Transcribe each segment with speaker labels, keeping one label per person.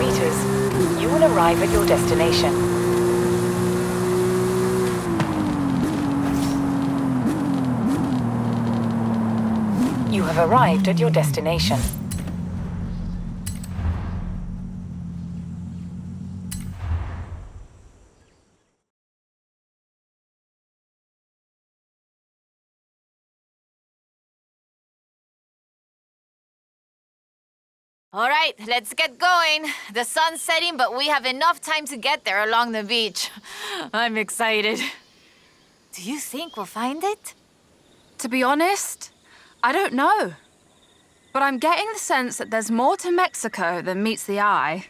Speaker 1: meters, you will arrive at your destination. You have arrived at your destination.
Speaker 2: All right, let's get going. The sun's setting, but we have enough time to get there along the beach. I'm excited. Do you think we'll find it?
Speaker 3: To be honest, I don't know. But I'm getting the sense that there's more to Mexico than meets the eye.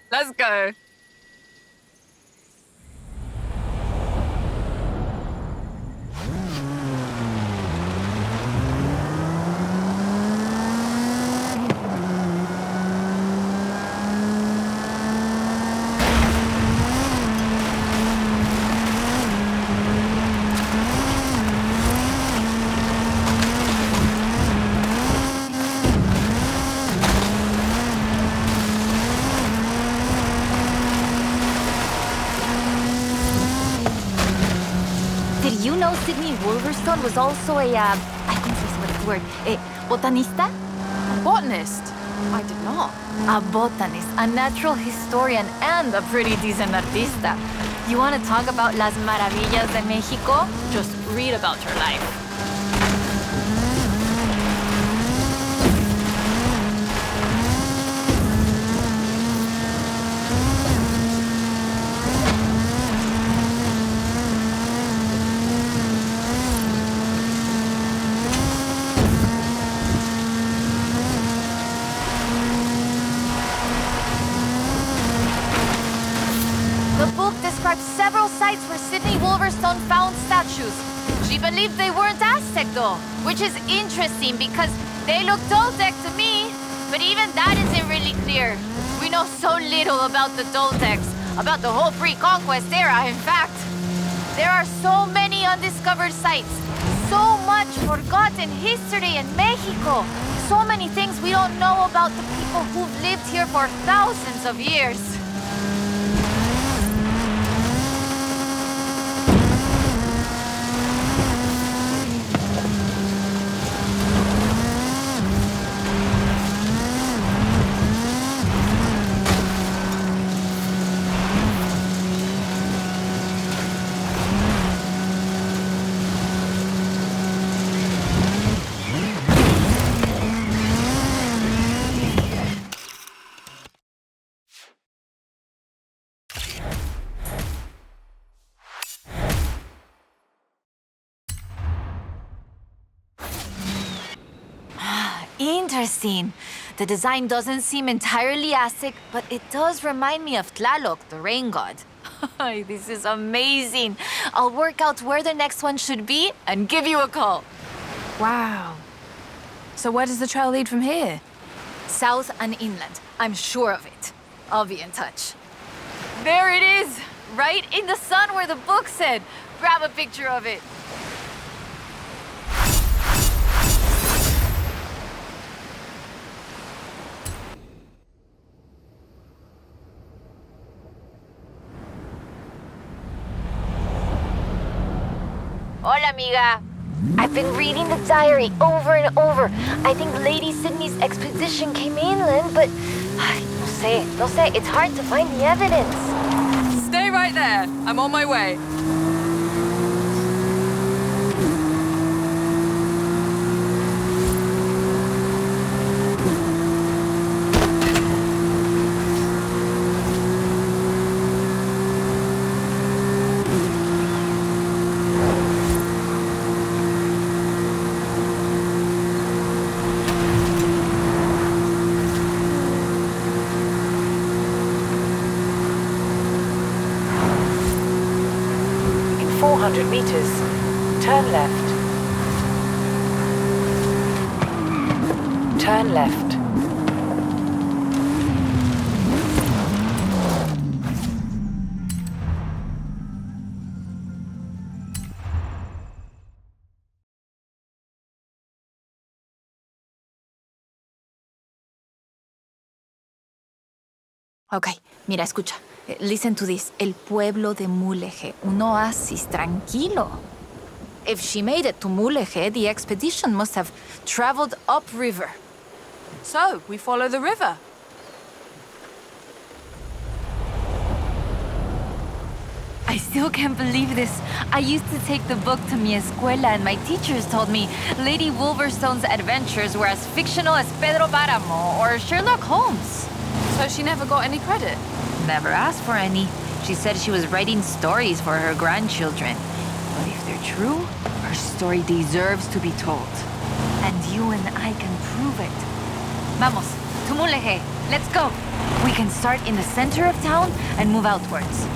Speaker 3: Let's go.
Speaker 2: Did you know Sydney Wolverstone was also a think this is what it's the word, a botanista?
Speaker 3: A botanist? I did not.
Speaker 2: A botanist, a natural historian, and a pretty decent artista. You want to talk about las maravillas de Mexico? Just read about her life. The book describes several sites where Sydney Wolverstone found statues. She believed they weren't Aztec though, which is interesting because they look Toltec to me, but even that isn't really clear. We know so little about the Toltecs, about the whole pre-conquest era, in fact. There are so many undiscovered sites, so much forgotten history in Mexico, so many things we don't know about the people who've lived here for thousands of years. Interesting. The design doesn't seem entirely Aztec, but it does remind me of Tlaloc, the rain god. This is amazing. I'll work out where the next one should be and give you a call.
Speaker 3: Wow. So where does the trail lead from here?
Speaker 2: South and inland. I'm sure of it. I'll be in touch. There it is! Right in the sun where the book said. Grab a picture of it. Hola, amiga. I've been reading the diary over and over. I think Lady Sydney's expedition came inland, but no sé, it's hard to find the evidence.
Speaker 3: Stay right there. I'm on my way.
Speaker 1: In 400 meters, turn left. Turn left.
Speaker 2: Okay, mira, escucha. Listen to this. El pueblo de Mulegé, un oasis tranquilo. If she made it to Mulegé, the expedition must have traveled upriver.
Speaker 3: So, we follow the river.
Speaker 2: I still can't believe this. I used to take the book to mi escuela and my teachers told me Lady Wolverstone's adventures were as fictional as Pedro Páramo or Sherlock Holmes.
Speaker 3: So she never got any credit?
Speaker 2: Never asked for any. She said she was writing stories for her grandchildren. But if they're true, her story deserves to be told. And you and I can prove it. Vamos, to Mulegé. Let's go. We can start in the center of town and move outwards.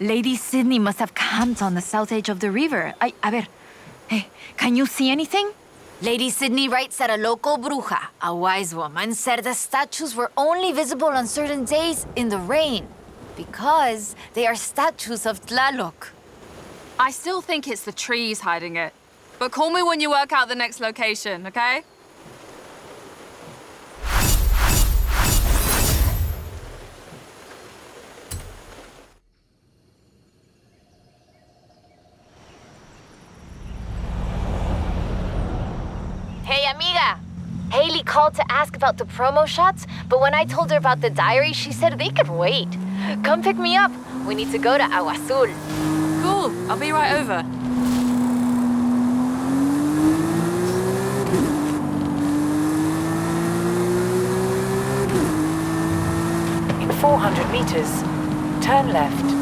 Speaker 2: Lady Sydney must have camped on the south edge of the river. A ver, hey, can you see anything? Lady Sydney writes that a local bruja, a wise woman, said the statues were only visible on certain days in the rain because they are statues of Tlaloc.
Speaker 3: I still think it's the trees hiding it. But call me when you work out the next location, okay?
Speaker 2: Hey, amiga! Haley called to ask about the promo shots, but when I told her about the diary, she said they could wait. Come pick me up. We need to go to Agua Azul.
Speaker 3: Cool, I'll be right over.
Speaker 1: In 400 meters, turn left.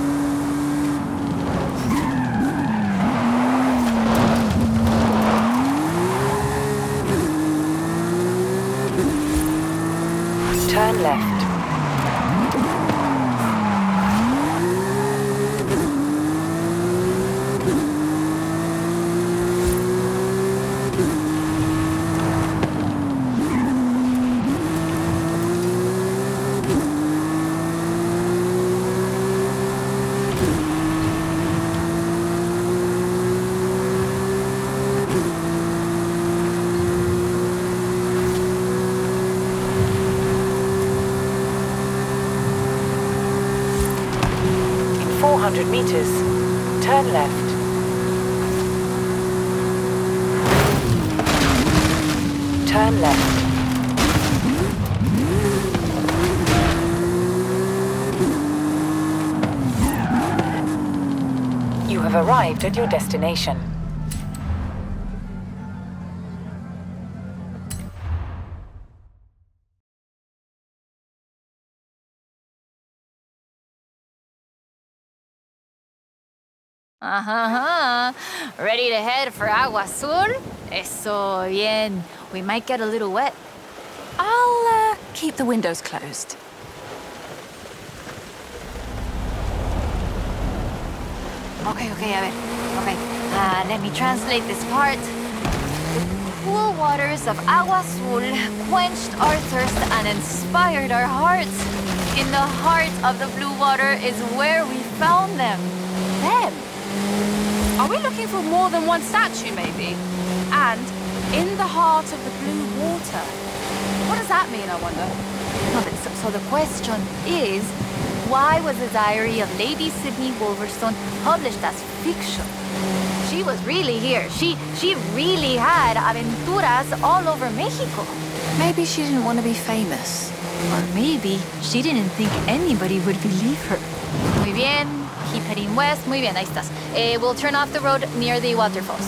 Speaker 1: Turn left. In 400 meters, turn left. Turn left. You have arrived at your destination.
Speaker 2: Ready to head for Agua Azul? Eso bien. We might get a little wet.
Speaker 3: I'll keep the windows closed.
Speaker 2: Okay, a ver. Okay, let me translate this part. The cool waters of Agua Azul quenched our thirst and inspired our hearts. In the heart of the blue water is where we found them.
Speaker 3: Them? Are we looking for more than one statue, maybe? And in the heart of the blue water. What does that mean, I wonder?
Speaker 2: No, so the question is, Why was the diary of Lady Sydney Wolverstone published as fiction? She was really here. She really had aventuras all over Mexico.
Speaker 3: Maybe she didn't want to be famous.
Speaker 2: Or maybe she didn't think anybody would believe her. Muy bien. Keep heading west. Muy bien, ahí estás. We'll turn off the road near the waterfalls.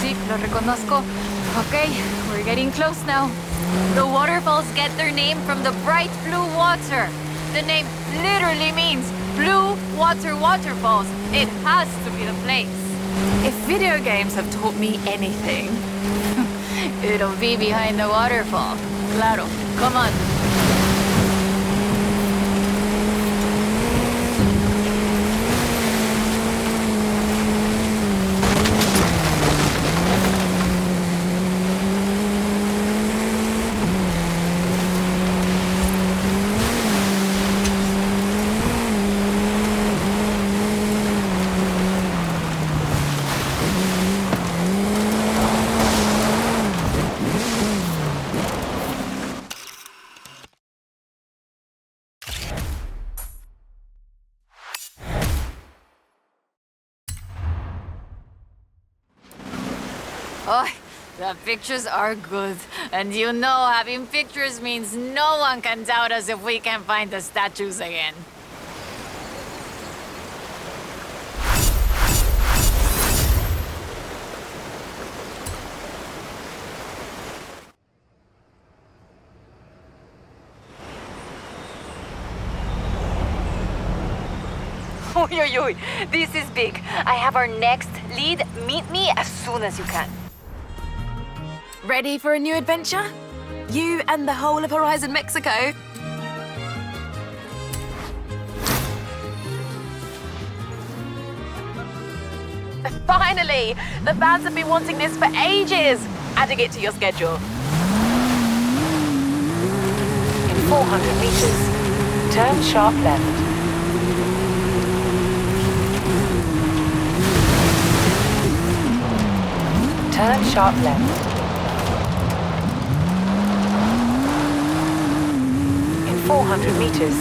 Speaker 2: Sí, lo reconozco. Okay, we're getting close now. The waterfalls get their name from the bright blue water. The name literally means blue water waterfalls. It has to be the place.
Speaker 3: If video games have taught me anything,
Speaker 2: It'll be behind the waterfall. Claro, come on. Oh, the pictures are good. And you know having pictures means no one can doubt us if we can find the statues again.
Speaker 1: Oy, oy, oy. This is big. I have our next lead. Meet me as soon as you can.
Speaker 3: ready for a new adventure? You and the whole of Horizon Mexico?
Speaker 4: Finally! The fans have been wanting this for ages! Adding it to your schedule.
Speaker 1: In 400 meters, turn sharp left. Turn sharp left. In 400 meters,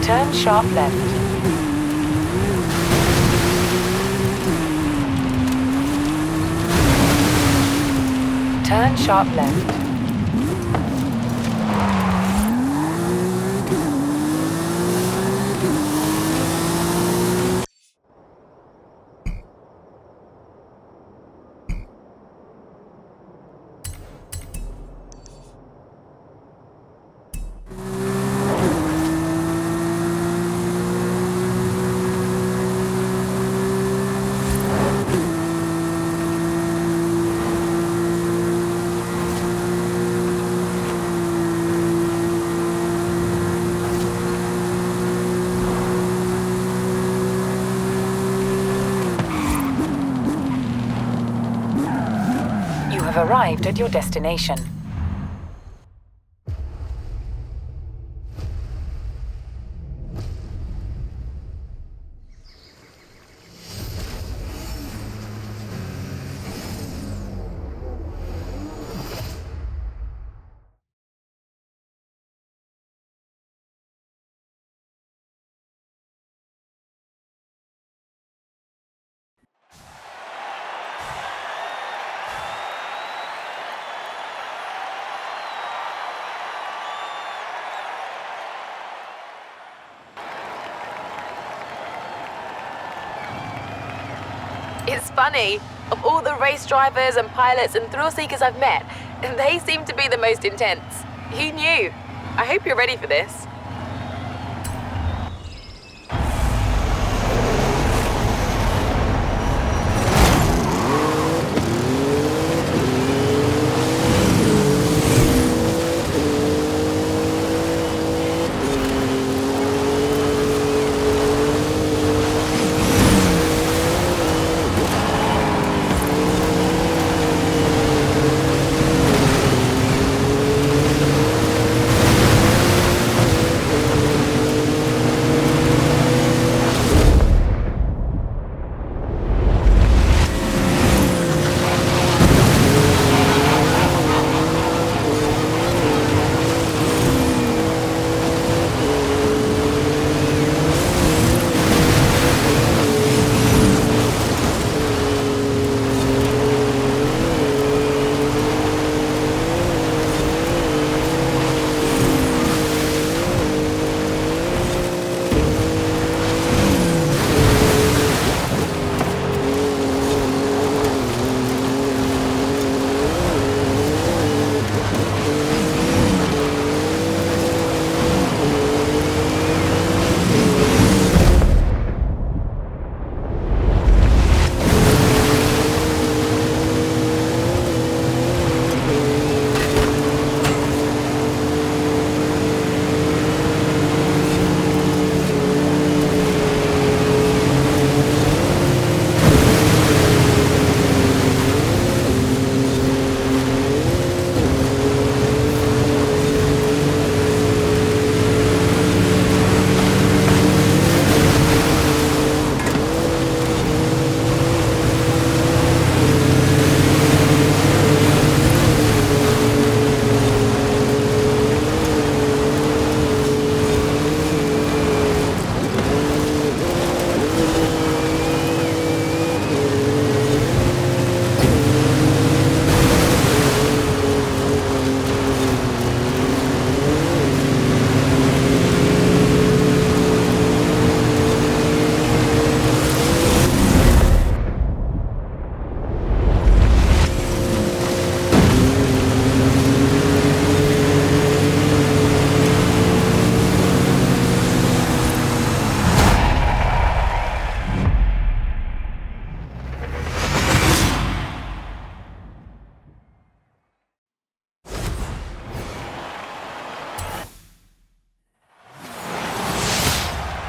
Speaker 1: turn sharp left. Turn sharp left. Arrived at your destination.
Speaker 4: It's funny, of all the race drivers and pilots and thrill seekers I've met, they seem to be the most intense. Who knew? I hope you're ready for this.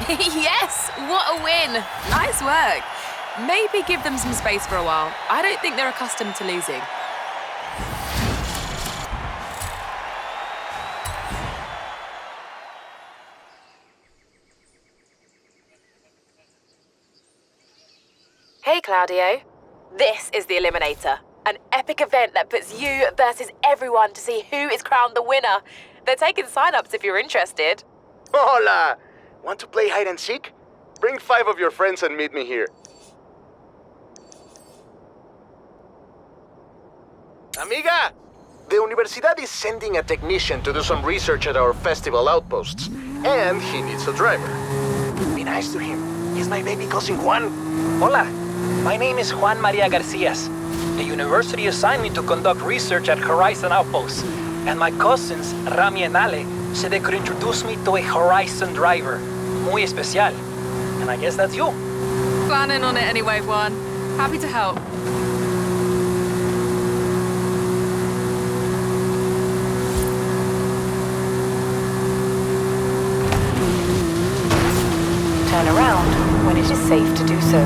Speaker 4: Yes! What a win! Nice work. Maybe give them some space for a while. I don't think they're accustomed to losing. Hey, Claudio. This is the Eliminator, an epic event that puts you versus everyone to see who is crowned the winner. They're taking sign-ups if you're interested.
Speaker 5: Hola! Want to play hide and seek? Bring 5 of your friends and meet me here. Amiga! The Universidad is sending a technician to do some research at our festival outposts. And he needs a driver. Be nice to him. He's my baby cousin Juan.
Speaker 6: Hola, my name is Juan Maria Garcias. The university assigned me to conduct research at Horizon Outposts, and my cousins, Rami and Ale, said they could introduce me to a Horizon driver. Muy especial. And I guess that's you.
Speaker 3: Planning on it anyway, Juan. Happy to help.
Speaker 1: Turn around when it is safe to do so.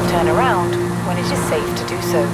Speaker 1: Turn around when it is safe to do so.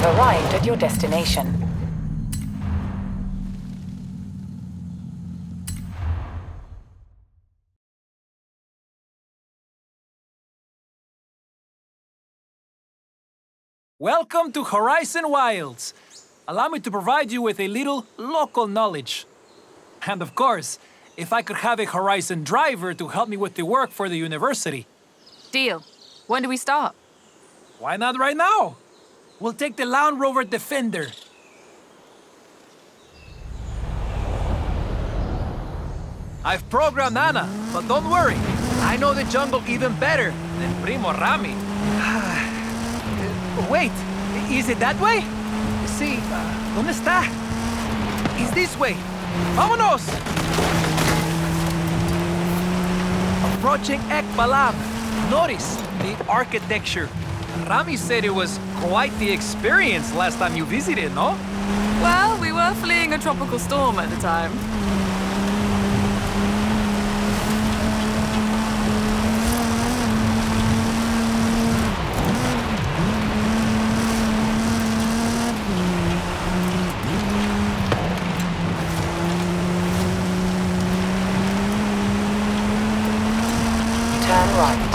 Speaker 1: Arrived at your destination.
Speaker 6: Welcome to Horizon Wilds. Allow me to provide you with a little local knowledge. And of course, if I could have a Horizon driver to help me with the work for the university.
Speaker 3: Deal. When do we start?
Speaker 6: Why not right now? We'll take the Land Rover Defender. I've programmed Anna, but don't worry. I know the jungle even better than Primo Rami. Wait, is it that way? Sí, ¿dónde está? It's this way. ¡Vámonos! Approaching Ekbalam. Notice the architecture. Rami said it was quite the experience last time you visited, no?
Speaker 3: Well, we were fleeing a tropical storm at the time.
Speaker 1: Turn right.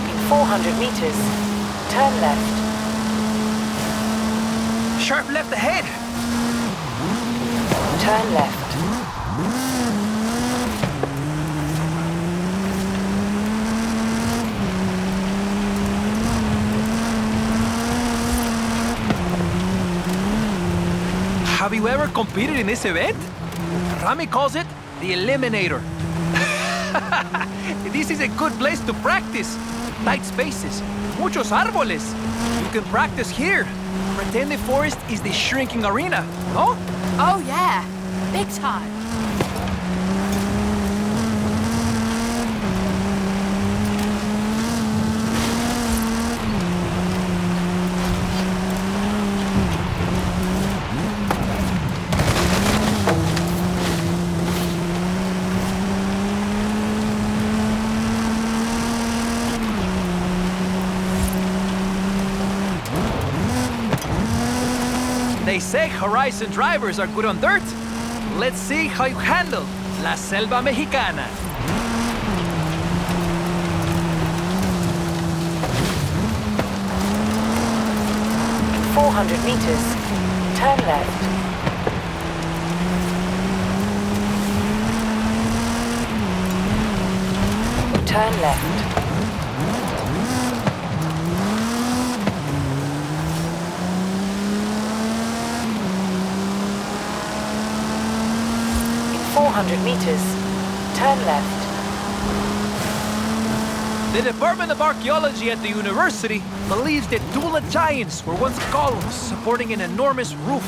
Speaker 1: In 400 meters, turn left.
Speaker 6: Sharp left ahead.
Speaker 1: Turn left.
Speaker 6: Have you ever competed in this event? Rami calls it the Eliminator. This is a good place to practice. Tight spaces, muchos árboles. You can practice here. Pretend the forest is the shrinking arena, no?
Speaker 3: Oh, yeah. Big time.
Speaker 6: They say Horizon drivers are good on dirt. Let's see how you handle La Selva Mexicana.
Speaker 1: In 400 meters, turn left. Turn left. In 400 meters, turn left.
Speaker 6: The Department of Archaeology at the university believes that Tula giants were once columns supporting an enormous roof.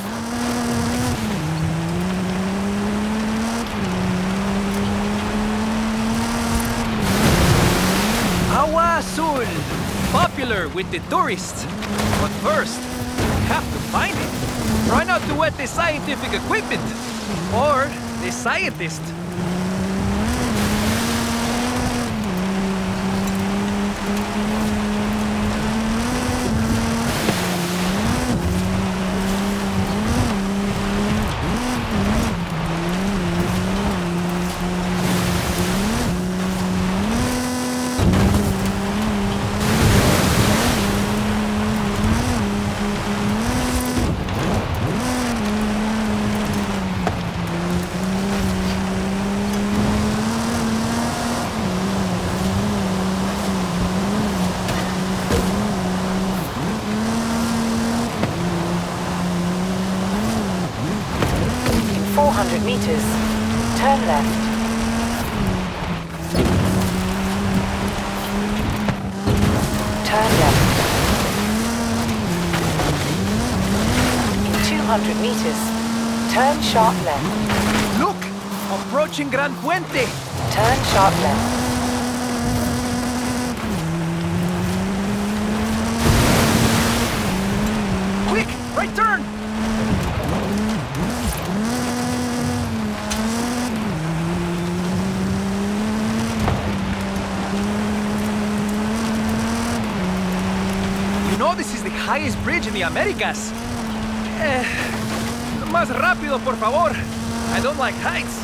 Speaker 6: Agua Azul, popular with the tourists. But first, we have to find it. Try not to wet the scientific equipment, or the scientist.
Speaker 1: In 400 meters, turn left. Turn left. In 200 meters, turn sharp left.
Speaker 6: Look! Approaching Gran Puente!
Speaker 1: Turn sharp left.
Speaker 6: Quick! Right turn! You know this is the highest bridge in the Americas. Más rápido, por favor. I don't like heights.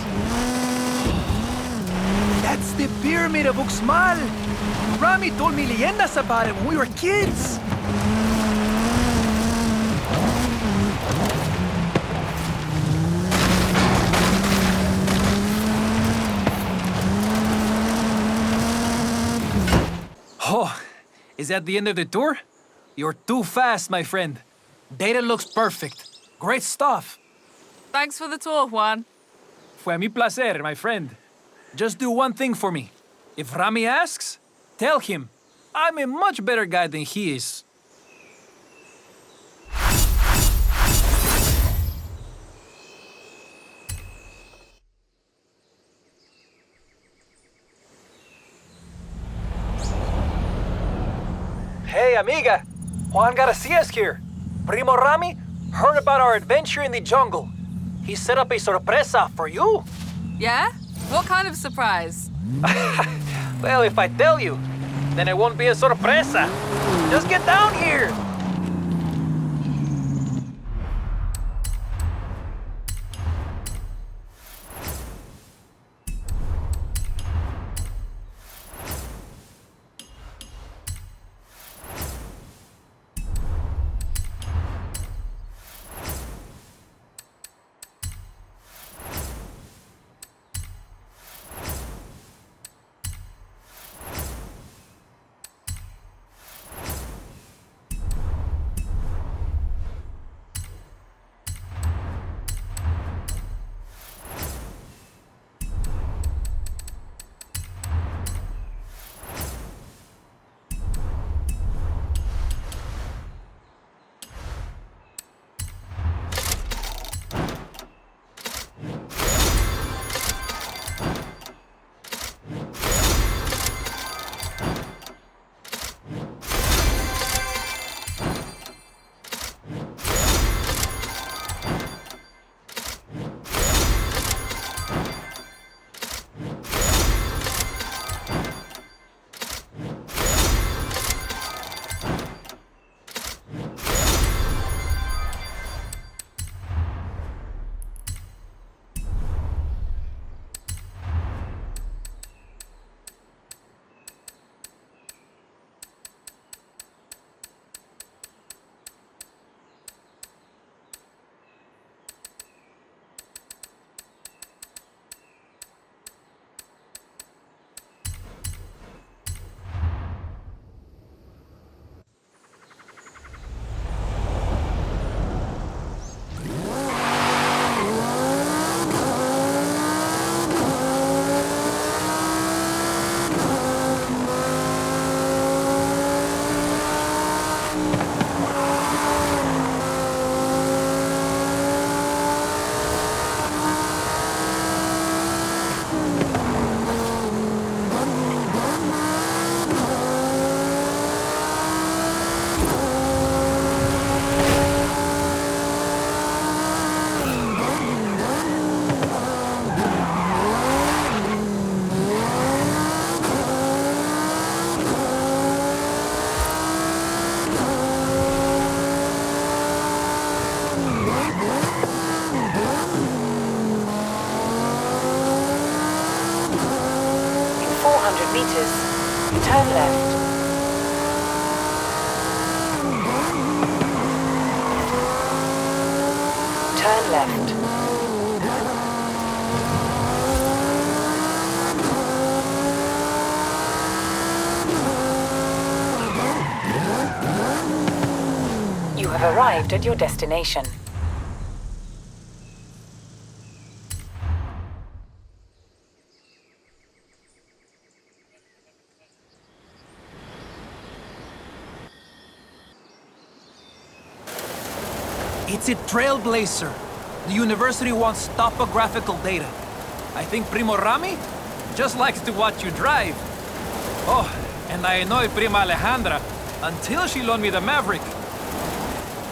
Speaker 6: That's the pyramid of Uxmal. Rami told me leyendas about it when we were kids. Oh, is that the end of the tour? You're too fast, my friend. Data looks perfect. Great stuff.
Speaker 3: Thanks for the tour, Juan.
Speaker 6: Fue mi placer, my friend. Just do one thing for me. If Rami asks, tell him I'm a much better guy than he is. Hey, amiga. Juan Garcia's here. Primo Rami heard about our adventure in the jungle. He set up a sorpresa for you.
Speaker 3: Yeah? What kind of surprise?
Speaker 6: Well, if I tell you, then it won't be a sorpresa. Just get down here.
Speaker 1: In 400 meters, turn left. Turn left. You have arrived at your destination.
Speaker 6: It's a trailblazer. The university wants topographical data. I think Primo Rami just likes to watch you drive. Oh, and I annoyed Prima Alejandra until she loaned me the Maverick.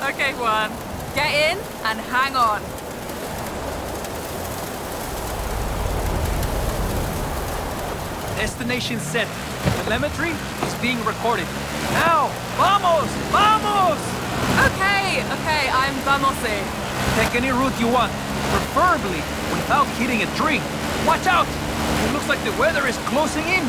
Speaker 3: Okay, Juan. Get in and hang on.
Speaker 6: Destination set. Telemetry is being recorded. Now, vamos! Vamos!
Speaker 3: Okay, I'm vamosing.
Speaker 6: Take any route you want, preferably without hitting a tree. Watch out! It looks like the weather is closing in.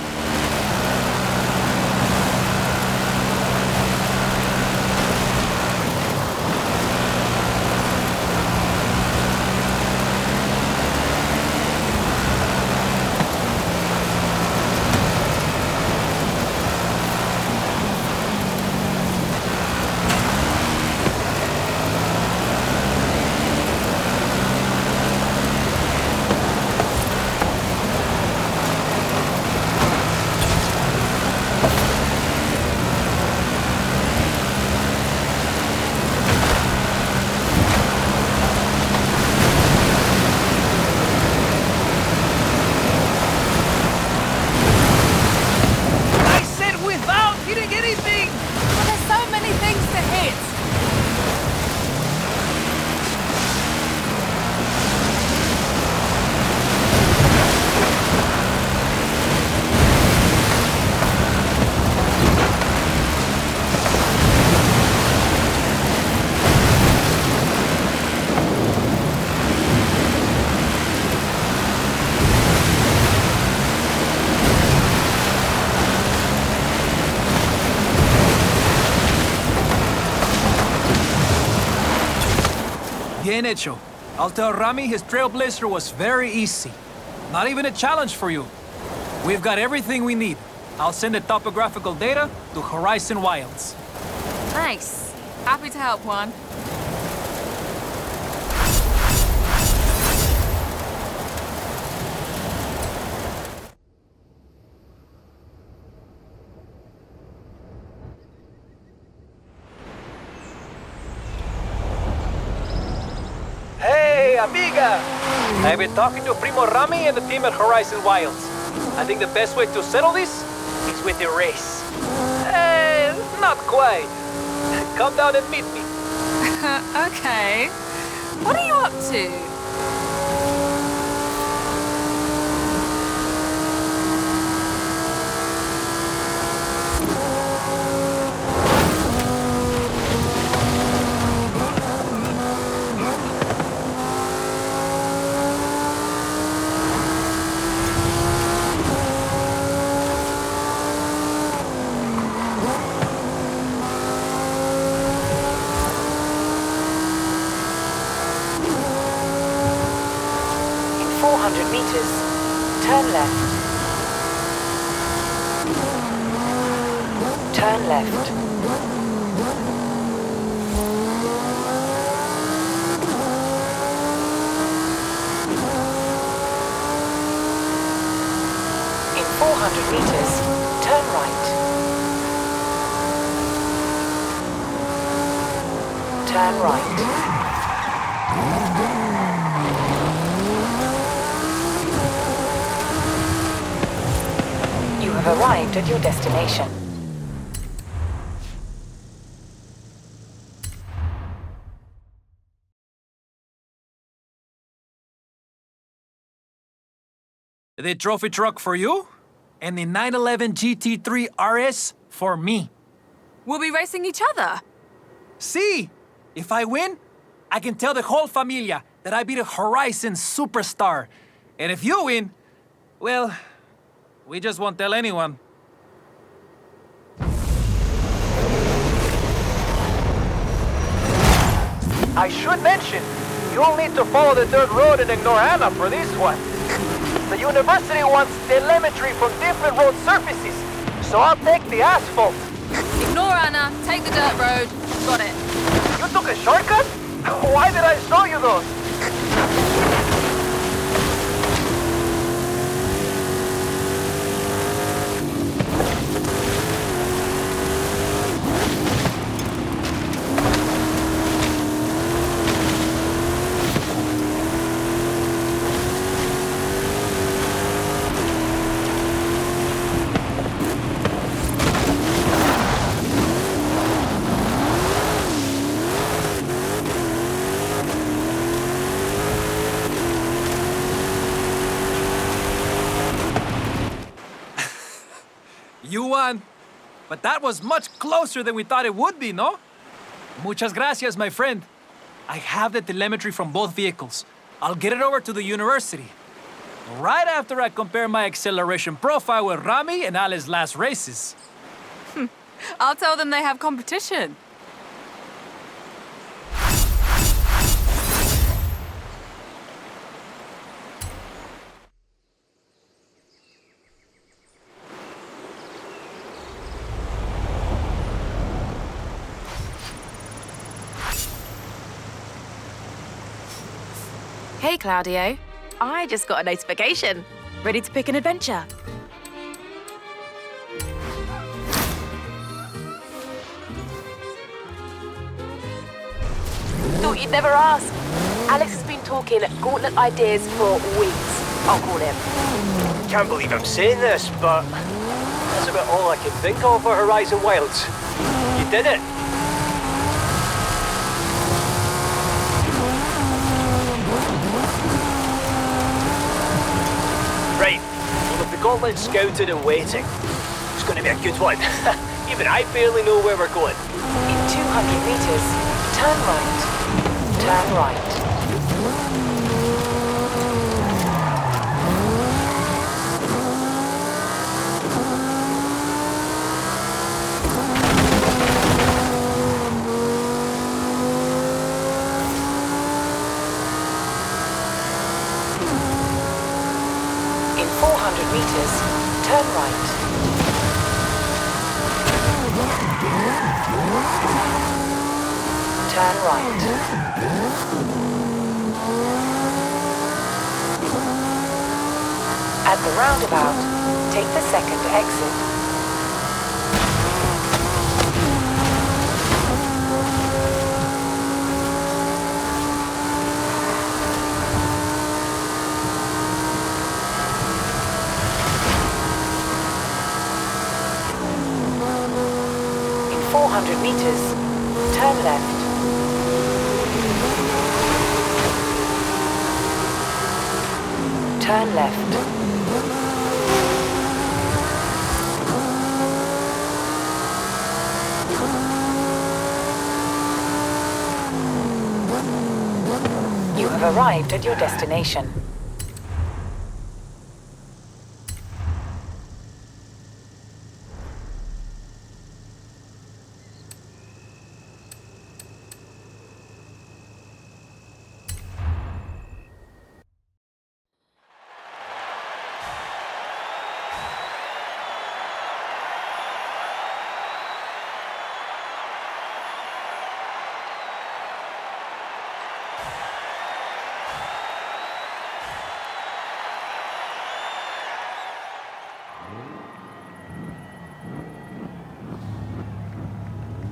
Speaker 6: Bien hecho. I'll tell Rami his trailblazer was very easy. Not even a challenge for you. We've got everything we need. I'll send the topographical data to Horizon Wilds.
Speaker 3: Nice. Happy to help, Juan.
Speaker 6: Hey, amiga! I've been talking to Primo Rami and the team at Horizon Wilds. I think the best way to settle this is with a race. Not quite. Come down and meet me.
Speaker 3: Okay. What are you up to?
Speaker 1: Meters. Turn left. Turn left. In 400 meters, turn right. Turn right. You have arrived at your destination.
Speaker 6: The trophy truck for you, and the 911 GT3 RS for me.
Speaker 3: We'll be racing each other.
Speaker 6: See, if I win, I can tell the whole familia that I beat a Horizon superstar. And if you win, well, we just won't tell anyone.
Speaker 7: I should mention, you'll need to follow the dirt road and ignore Anna for this one. The university wants telemetry from different road surfaces, so I'll take the asphalt.
Speaker 3: Ignore Anna, take the dirt road. Got it.
Speaker 7: You took a shortcut? Why did I show you those?
Speaker 6: You won. But that was much closer than we thought it would be, no? Muchas gracias, my friend. I have the telemetry from both vehicles. I'll get it over to the university. Right after I compare my acceleration profile with Rami and Ale's last races.
Speaker 3: I'll tell them they have competition.
Speaker 4: Hey, Claudio. I just got a notification. Ready to pick an adventure. Thought you'd never ask. Alex has been talking Gauntlet ideas for weeks, I'll call him.
Speaker 7: Can't believe I'm saying this, but that's about all I can think of for Horizon Wilds. You did it. Right, well, if the Gauntlet's scouted and waiting, it's going to be a good one. Even I barely know where we're going.
Speaker 4: In 200 meters, turn right. Turn right. In 400 meters, turn right. Turn right. At the roundabout, take the second exit. In 400 meters, turn left. Turn left. You have arrived at your destination.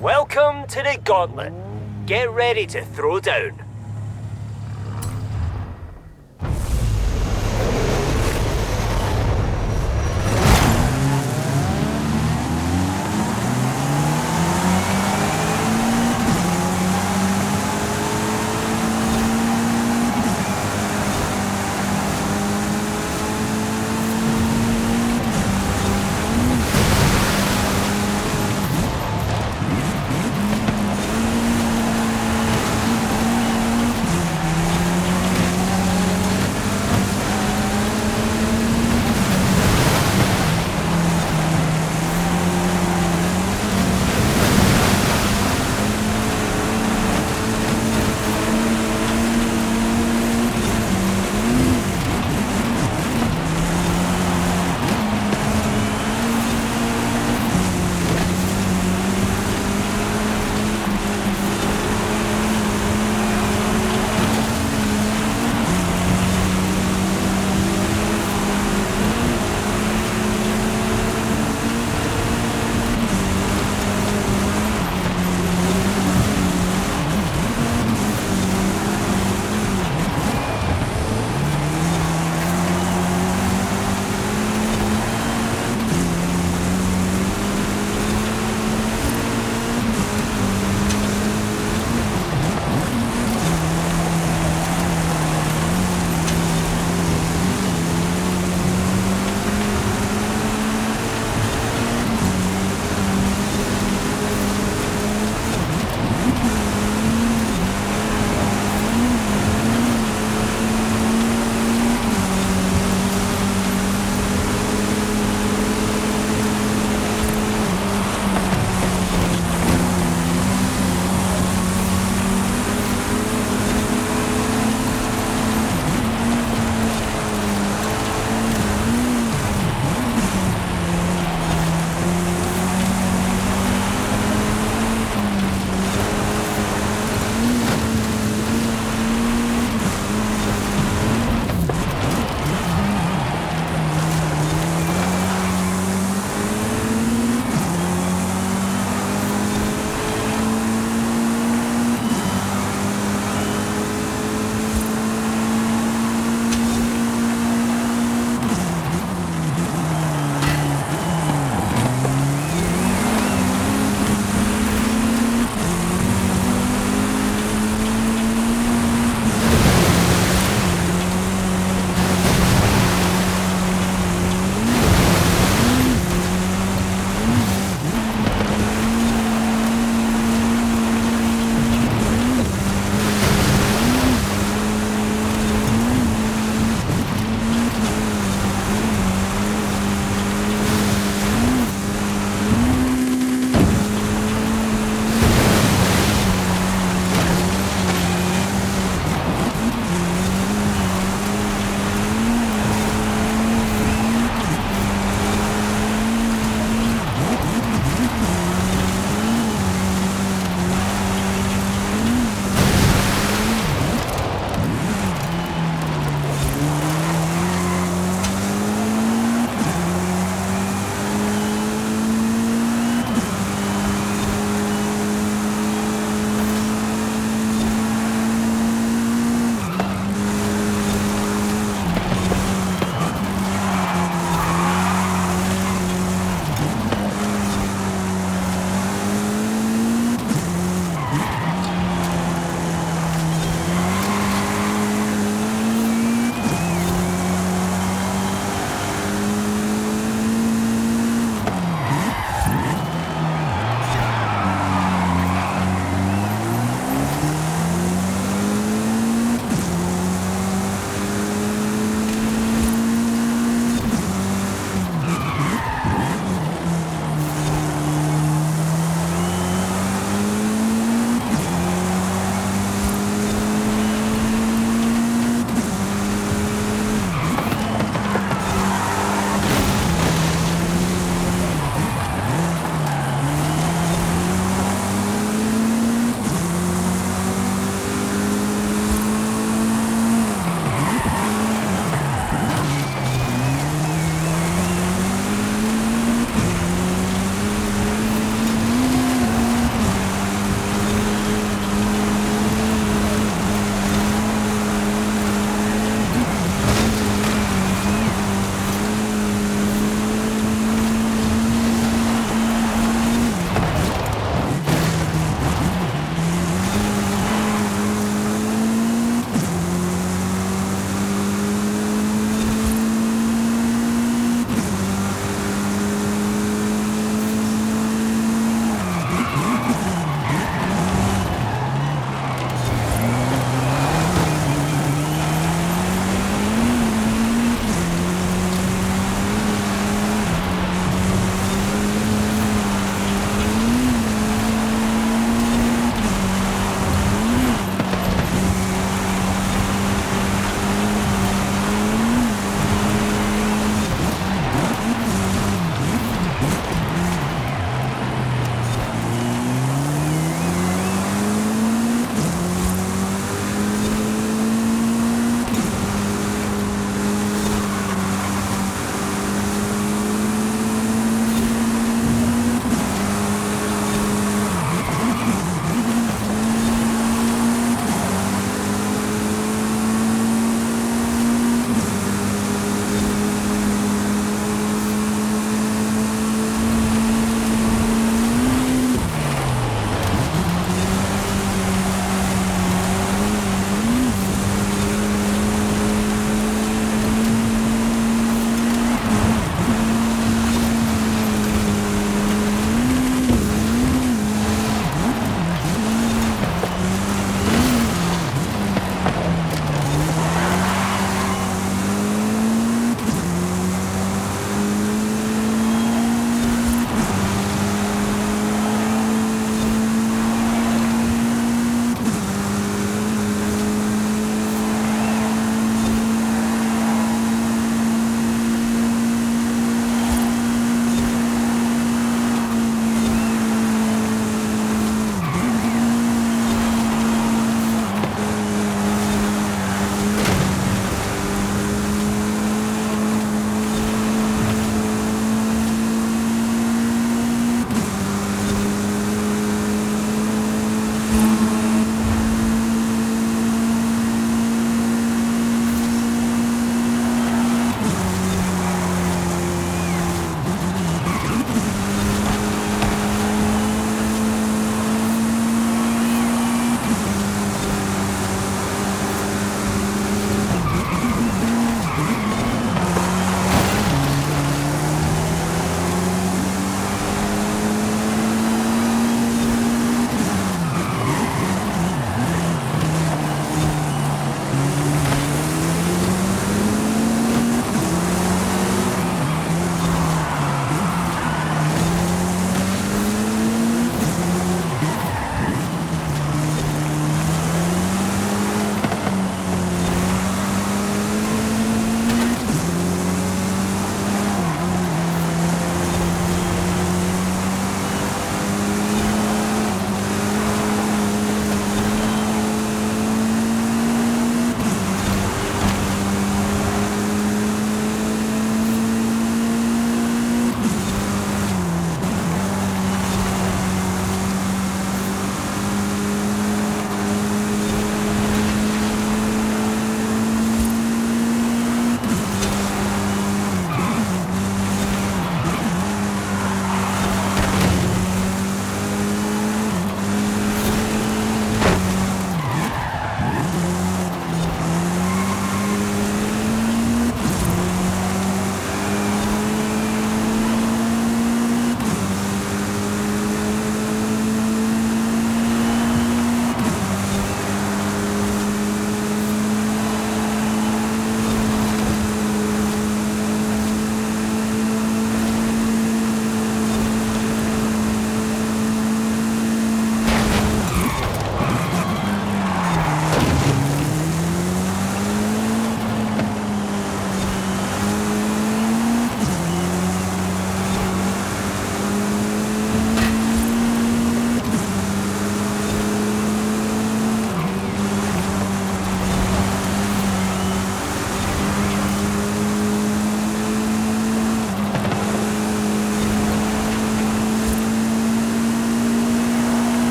Speaker 7: Welcome to the Gauntlet. Get ready to throw down.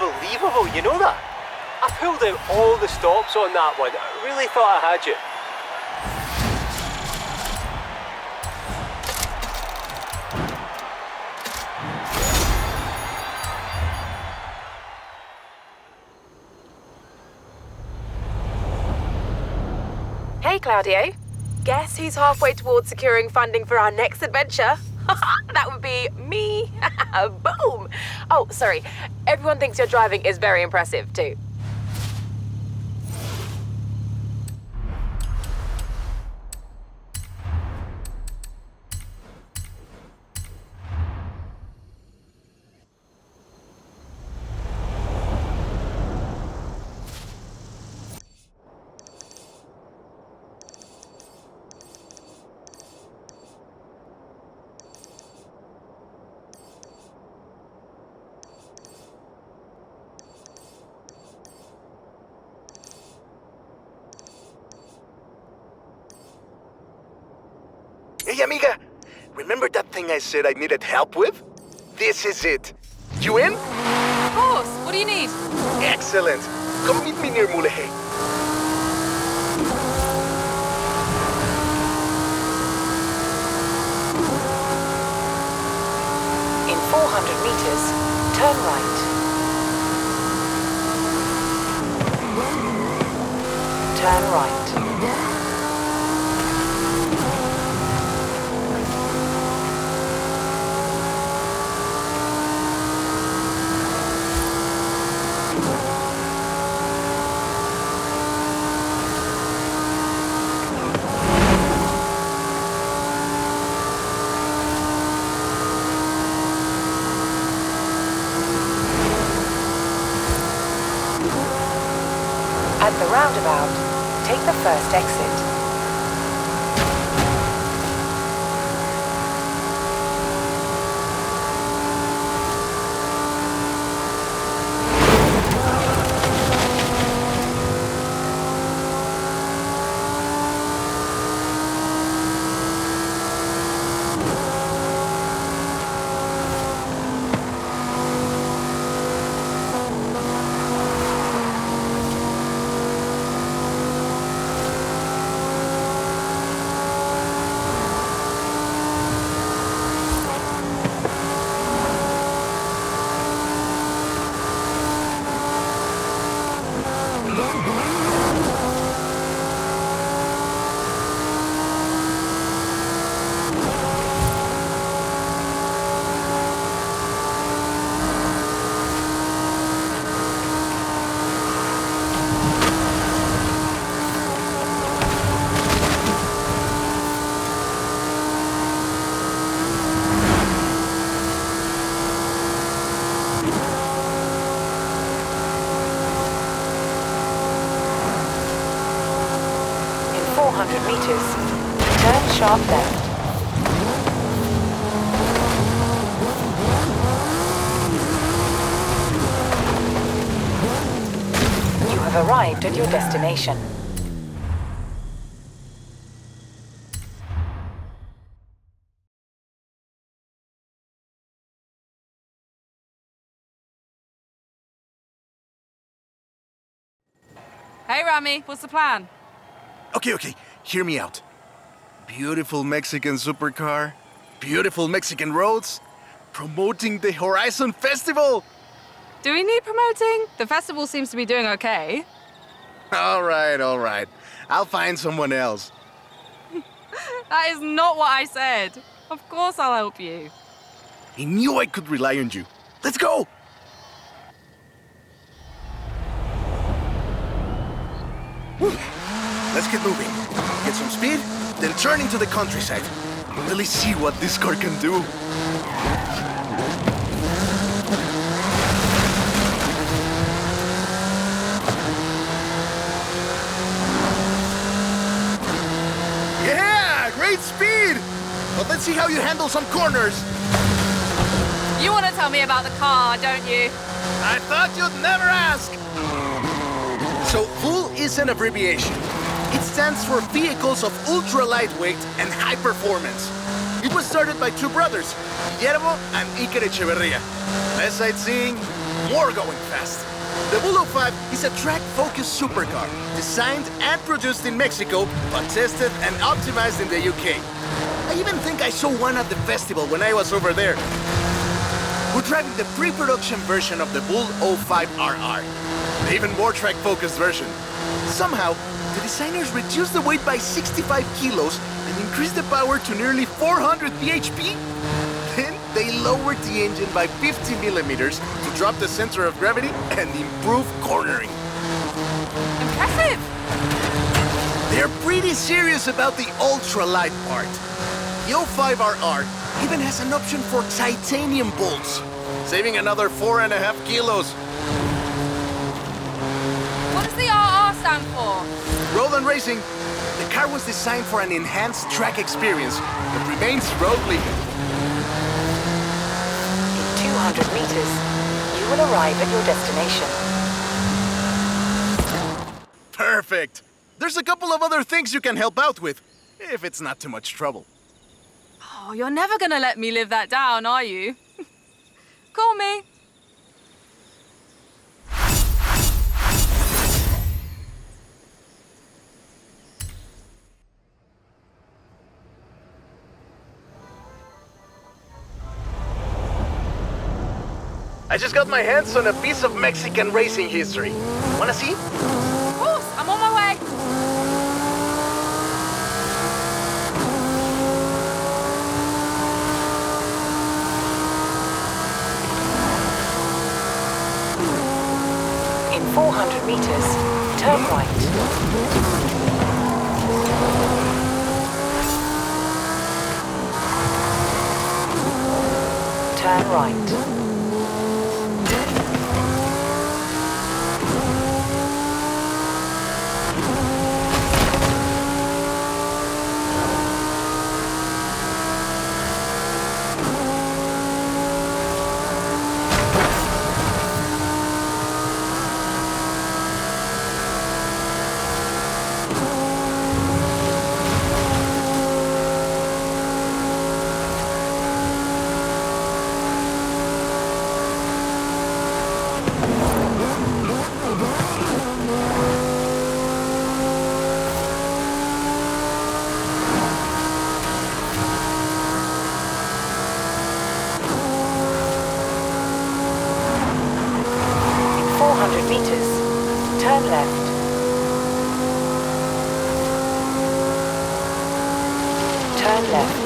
Speaker 7: unbelievable, you know that? I pulled out all the stops on that one. I really thought I had you.
Speaker 4: Hey, Claudio. Guess who's halfway towards securing funding for our next adventure? That would be me. Boom. Oh, sorry. Everyone thinks your driving is very impressive, too.
Speaker 5: Hey, amiga. Remember that thing I said I needed help with? This is it. You in?
Speaker 3: Of course. What do you need?
Speaker 5: Excellent. Come meet me near Mulehe.
Speaker 1: In 400 meters, turn right. Turn right. At the roundabout, take the first exit. In 400 meters, turn sharp left. You have arrived at your destination.
Speaker 3: Hey, Rami, what's the plan?
Speaker 5: Okay. Hear me out. Beautiful Mexican supercar. Beautiful Mexican roads. Promoting the Horizon Festival.
Speaker 3: Do we need promoting? The festival seems to be doing okay.
Speaker 5: All right. I'll find someone else.
Speaker 3: That is not what I said. Of course I'll help you.
Speaker 5: I knew I could rely on you. Let's go! Whew. Let's get moving. Get some speed, then turn into the countryside. Really see what this car can do. Yeah! Great speed! But let's see how you handle some corners.
Speaker 3: You want to tell me about the car, don't you?
Speaker 5: I thought you'd never ask! So, VUL is an abbreviation. It stands for Vehicles of Ultra Lightweight and High Performance. It was started by two brothers, Guillermo and Iker Echeverria. Less sightseeing, more going fast. The Bull 05 is a track-focused supercar, designed and produced in Mexico, but tested and optimized in the UK. I even think I saw one at the festival when I was over there. We're driving the pre-production version of the Bull 05RR, the even more track-focused version. Somehow, the designers reduced the weight by 65 kilos and increased the power to nearly 400 bhp. Then they lowered the engine by 50 millimeters to drop the center of gravity and improve cornering.
Speaker 3: Impressive!
Speaker 5: They're pretty serious about the ultralight part. The 05RR even has an option for titanium bolts, saving another 4.5 kilos.
Speaker 3: What does the RR stand for?
Speaker 5: Road and racing. The car was designed for an enhanced track experience that remains road legal.
Speaker 1: In 200 meters, you will arrive at your destination.
Speaker 5: Perfect. There's a couple of other things you can help out with, if it's not too much trouble.
Speaker 3: Oh, you're never gonna let me live that down, are you? Call me.
Speaker 5: I just got my hands on a piece of Mexican racing history. Wanna see?
Speaker 3: Of course, I'm on my way.
Speaker 1: In 400 meters, turn right. Turn right. Meters, turn left. Turn left.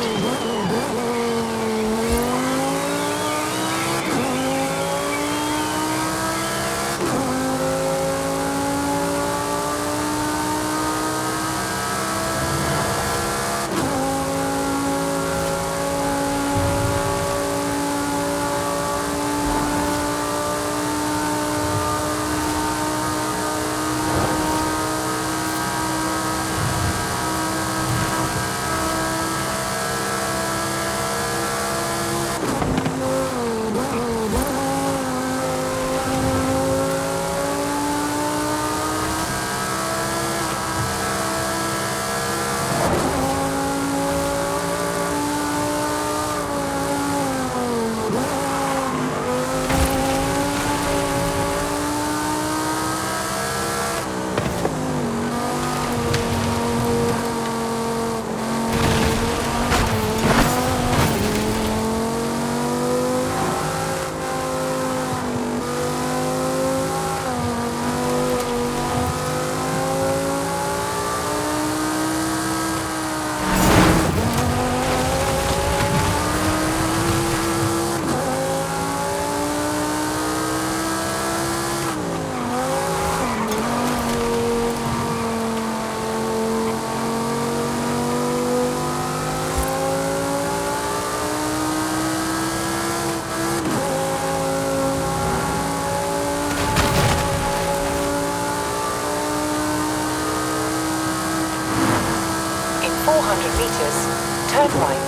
Speaker 1: Turn right.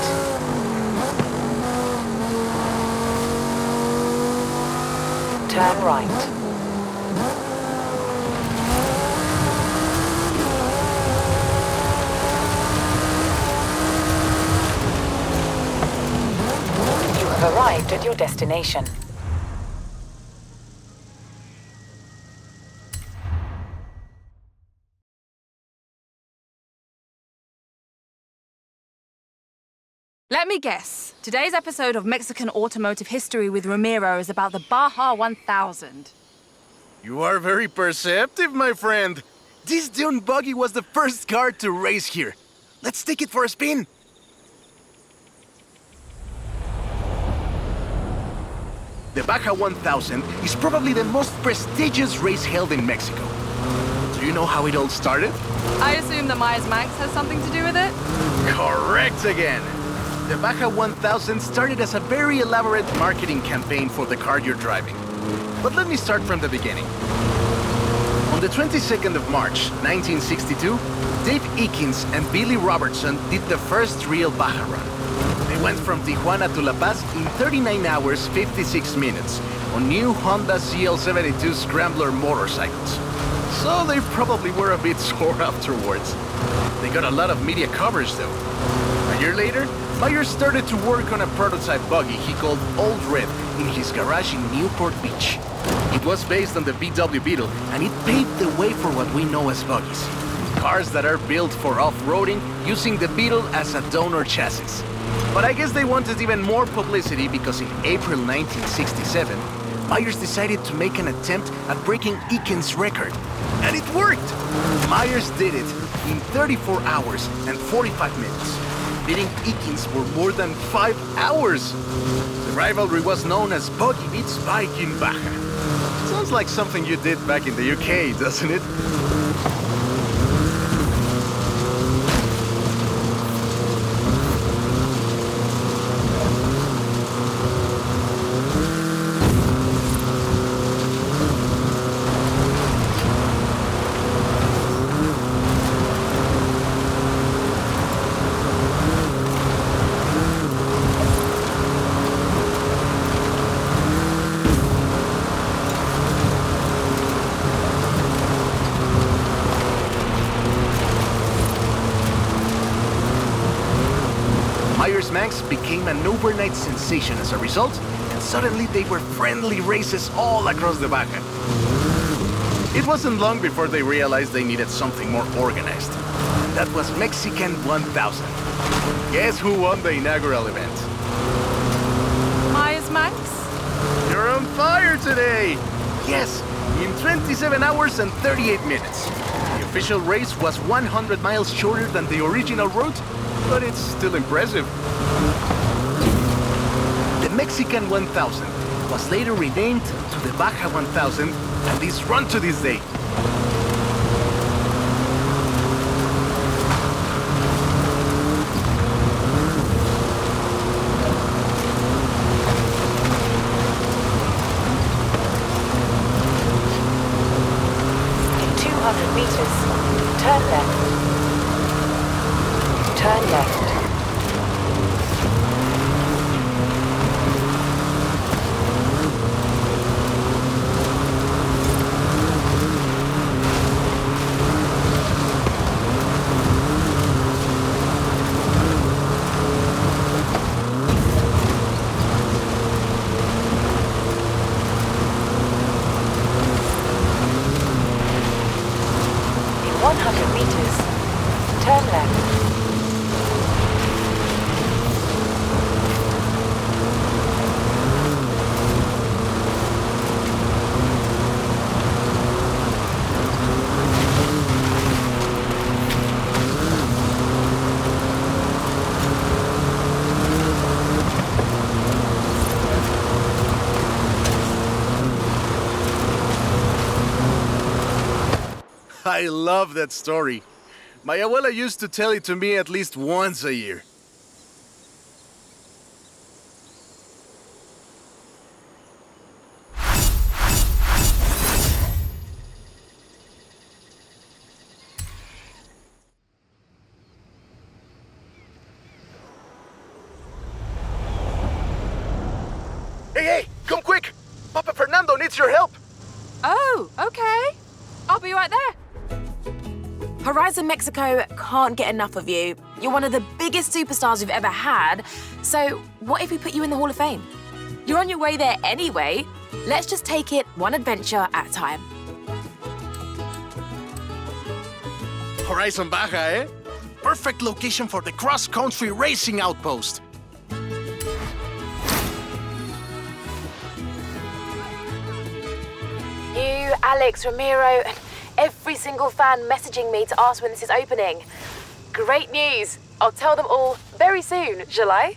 Speaker 1: Turn right. You have arrived at your destination.
Speaker 3: Let me guess. Today's episode of Mexican Automotive History with Ramiro is about the Baja 1000.
Speaker 5: You are very perceptive, my friend. This dune buggy was the first car to race here. Let's take it for a spin. The Baja 1000 is probably the most prestigious race held in Mexico. Do you know how it all started?
Speaker 3: I assume the Myers-Manx has something to do with it?
Speaker 5: Correct again. The Baja 1000 started as a very elaborate marketing campaign for the car you're driving. But let me start from the beginning. On the 22nd of March, 1962, Dave Eakins and Billy Robertson did the first real Baja run. They went from Tijuana to La Paz in 39 hours, 56 minutes on new Honda CL72 Scrambler motorcycles. So they probably were a bit sore afterwards. They got a lot of media coverage though. A year later, Myers started to work on a prototype buggy he called Old Red in his garage in Newport Beach. It was based on the VW Beetle, and it paved the way for what we know as buggies. Cars that are built for off-roading using the Beetle as a donor chassis. But I guess they wanted even more publicity because in April 1967, Myers decided to make an attempt at breaking Eakins' record. And it worked! Myers did it in 34 hours and 45 minutes, beating Eakins for more than 5 hours. The rivalry was known as Buggy Beats Bike in Baja. Sounds like something you did back in the UK, doesn't it? Myers-Manx became an overnight sensation as a result, and suddenly they were friendly races all across the Baja. It wasn't long before they realized they needed something more organized. And that was Mexican 1000. Guess who won the inaugural event?
Speaker 3: Myers-Manx?
Speaker 5: You're on fire today! Yes, in 27 hours and 38 minutes. The official race was 100 miles shorter than the original route, but it's still impressive. The Mexican 1000 was later renamed to the Baja 1000 and is run to this day.
Speaker 4: In 200 meters, turn left. Turn left. In 100 meters, turn left.
Speaker 5: I love that story. My abuela used to tell it to me at least once a year. Hey, come quick! Papa Fernando needs your help!
Speaker 3: Oh, okay. I'll be right there.
Speaker 4: Horizon Mexico can't get enough of you. You're one of the biggest superstars we've ever had. So what if we put you in the Hall of Fame? You're on your way there anyway. Let's just take it one adventure at a time.
Speaker 5: Horizon Baja, eh? Perfect location for the cross-country racing outpost.
Speaker 4: Alex, Ramiro, and every single fan messaging me to ask when this is opening. Great news! I'll tell them all very soon, shall I?